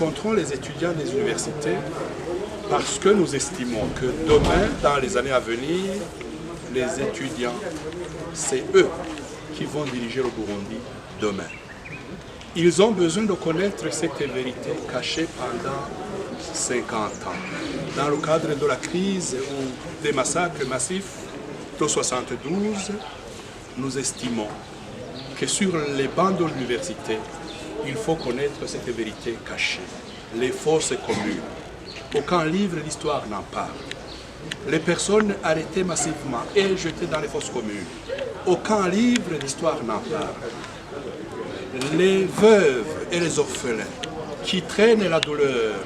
rencontrons les étudiants des universités parce que nous estimons que demain, dans les années à venir, les étudiants, c'est eux qui vont diriger le Burundi demain. Ils ont besoin de connaître cette vérité cachée pendant 50 ans. Dans le cadre de la crise ou des massacres massifs de 1972, nous estimons que sur les bancs de l'université, il faut connaître cette vérité cachée, les fosses communes. Aucun livre d'histoire n'en parle. Les personnes arrêtées massivement et jetées dans les fosses communes. Aucun livre d'histoire n'en parle. Les veuves et les orphelins qui traînent la douleur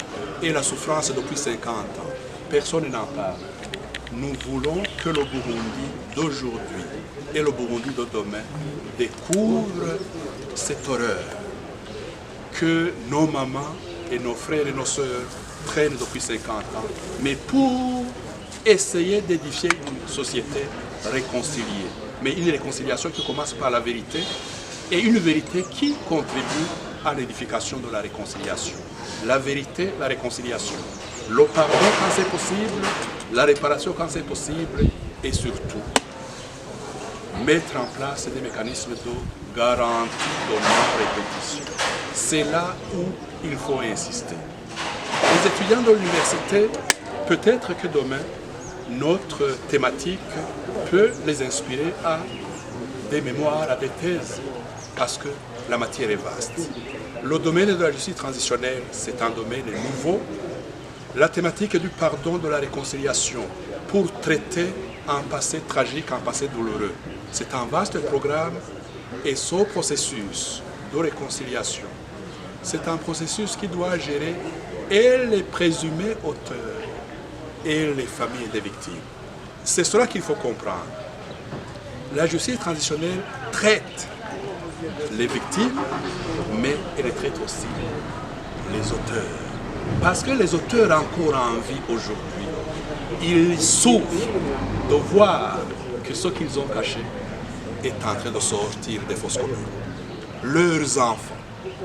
et la souffrance depuis 50 ans, personne n'en parle. Nous voulons que le Burundi d'aujourd'hui et le Burundi de demain découvrent cette horreur que nos mamans et nos frères et nos sœurs traînent depuis 50 ans, mais pour essayer d'édifier une société réconciliée. Mais une réconciliation qui commence par la vérité et une vérité qui contribue à l'édification de la réconciliation. La vérité, la réconciliation. Le pardon quand c'est possible, la réparation quand c'est possible et surtout mettre en place des mécanismes de garantie de non-répétition. C'est là où il faut insister. Les étudiants de l'université, peut-être que demain, notre thématique peut les inspirer à des mémoires, à des thèses, parce que la matière est vaste. Le domaine de la justice transitionnelle, c'est un domaine nouveau. La thématique du pardon, de la réconciliation, pour traiter un passé tragique, un passé douloureux. C'est un vaste programme et ce processus de réconciliation, c'est un processus qui doit gérer et les présumés auteurs et les familles des victimes. C'est cela qu'il faut comprendre. La justice transitionnelle traite les victimes, mais elle traite aussi les auteurs. Parce que les auteurs encore en vie aujourd'hui, ils souffrent de voir que ce qu'ils ont caché est en train de sortir des fosses communes. Leurs enfants,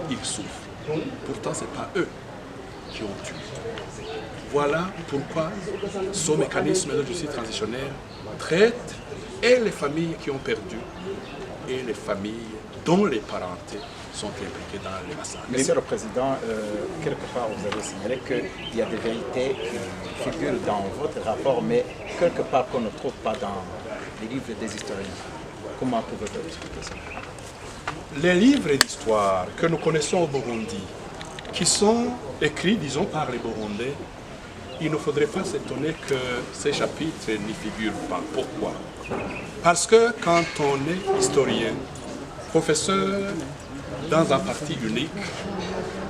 ils souffrent. Pourtant, ce n'est pas eux qui ont tué. Voilà pourquoi ce mécanisme de justice transitionnelle traite et les familles qui ont perdu et les familles dont les parentés sont impliqués dans les massacres. Monsieur le Président, quelque part vous avez signalé qu'il y a des vérités qui figurent dans votre rapport, mais quelque part qu'on ne trouve pas dans les livres des historiens. Comment pouvez-vous expliquer ça? Les livres d'histoire que nous connaissons au Burundi, qui sont écrits, disons, par les Burundais, il ne faudrait pas s'étonner que ces chapitres n'y figurent pas. Pourquoi? Parce que quand on est historien, professeur dans un parti unique,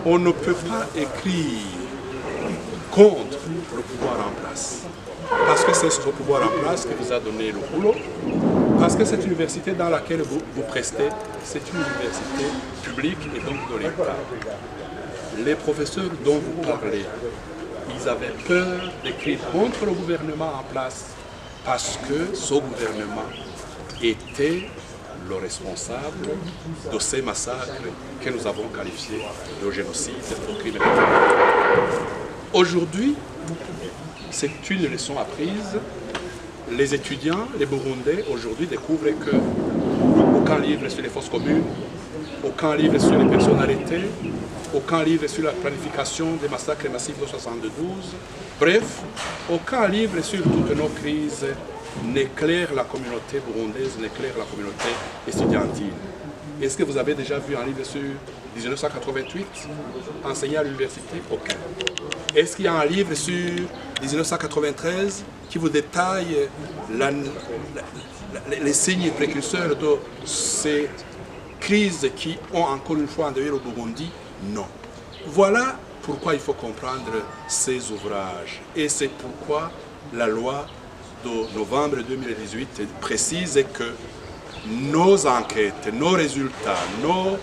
on ne peut pas écrire contre le pouvoir en place. Parce que c'est ce pouvoir en place qui vous a donné le boulot. Parce que cette université dans laquelle vous prestez, c'est une université publique et donc de l'État. Les professeurs dont vous parlez, ils avaient peur d'écrire contre le gouvernement en place parce que ce gouvernement était le responsable de ces massacres que nous avons qualifiés de génocide, de crime de guerre. Aujourd'hui, c'est une leçon apprise. Les étudiants, les Burundais, aujourd'hui découvrent que aucun livre sur les fosses communes, aucun livre sur les personnes arrêtées, aucun livre sur la planification des massacres massifs de 1972, bref, aucun livre sur toutes nos crises n'éclaire la communauté burundaise, n'éclaire la communauté estudiantine. Est-ce que vous avez déjà vu un livre sur 1988 enseigné à l'université? Aucun. Est-ce qu'il y a un livre sur 1993 qui vous détaille les signes précurseurs de ces crises qui ont encore une fois endeuillé le Burundi? Non. Voilà pourquoi il faut comprendre ces ouvrages. Et c'est pourquoi la loi de novembre 2018 précise que nos enquêtes, nos résultats, nos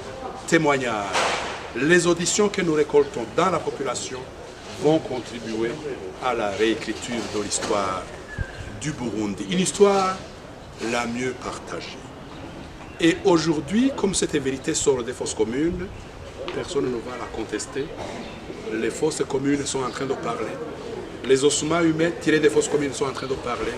témoignages, les auditions que nous récoltons dans la population vont contribuer à la réécriture de l'histoire du Burundi. Une histoire la mieux partagée. Et aujourd'hui, comme cette vérité sort des fosses communes, personne ne va la contester. les fosses communes sont en train de parler. Les ossements humains tirés des fosses communes sont en train de parler.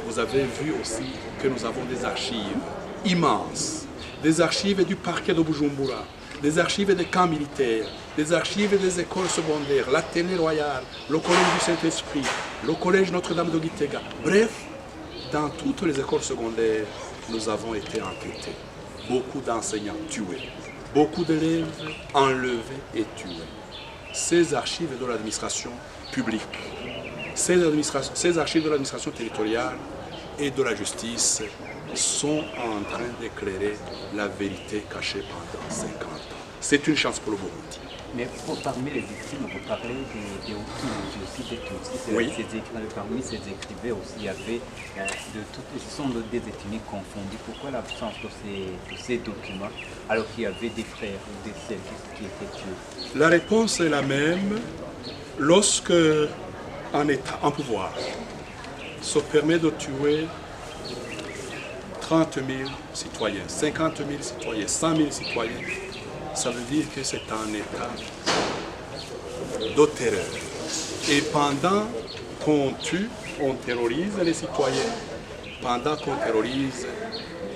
Vous avez vu aussi que nous avons des archives immenses. Des archives du parquet de Bujumbura, des archives des camps militaires, des archives des écoles secondaires, l'Athénée Royal, le Collège du Saint-Esprit, le Collège Notre-Dame de Gitega. Bref, dans toutes les écoles secondaires, nous avons été enquêtés. Beaucoup d'enseignants tués, beaucoup d'élèves enlevés et tués. Ces archives de l'administration publique, ces archives de l'administration territoriale et de la justice sont en train d'éclairer la vérité cachée pendant 50 ans. C'est une chance pour le Burundi. Mais parmi les victimes, vous parlez des Hutus, aussi des Tutsis. Oui. Parmi ces écrivains aussi, il y avait ce sont des ethnies confondues. Pourquoi l'absence de ces documents alors qu'il y avait des frères ou des sœurs qui étaient tués? La réponse est la même lorsque un État en pouvoir se permet de tuer 30 000 citoyens, 50 000 citoyens, 100 000 citoyens. Ça veut dire que c'est un état de terreur. Et pendant qu'on tue, on terrorise les citoyens. Pendant qu'on terrorise,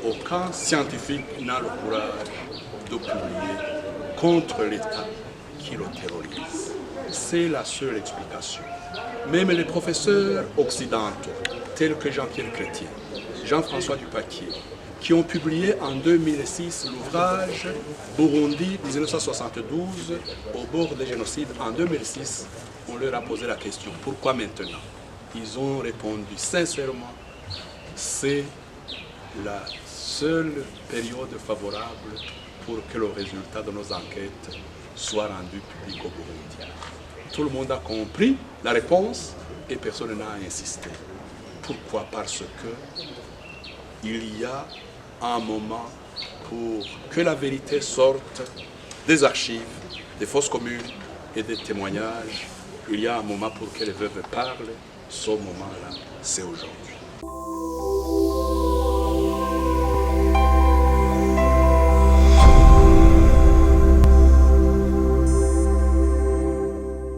aucun scientifique n'a le courage de publier contre l'État qui le terrorise. C'est la seule explication. Même les professeurs occidentaux, tels que Jean-Pierre Chrétien, Jean-François Dupaquier, qui ont publié en 2006 l'ouvrage Burundi 1972 au bord des génocides. En 2006, on leur a posé la question, pourquoi maintenant? Ils ont répondu sincèrement, c'est la seule période favorable pour que le résultat de nos enquêtes soit rendu public au Burundi. Tout le monde a compris la réponse et personne n'a insisté. Pourquoi? Parce que il y a un moment pour que la vérité sorte des archives, des fosses communes et des témoignages. Il y a un moment pour que les veuves parlent. Ce moment-là, c'est aujourd'hui.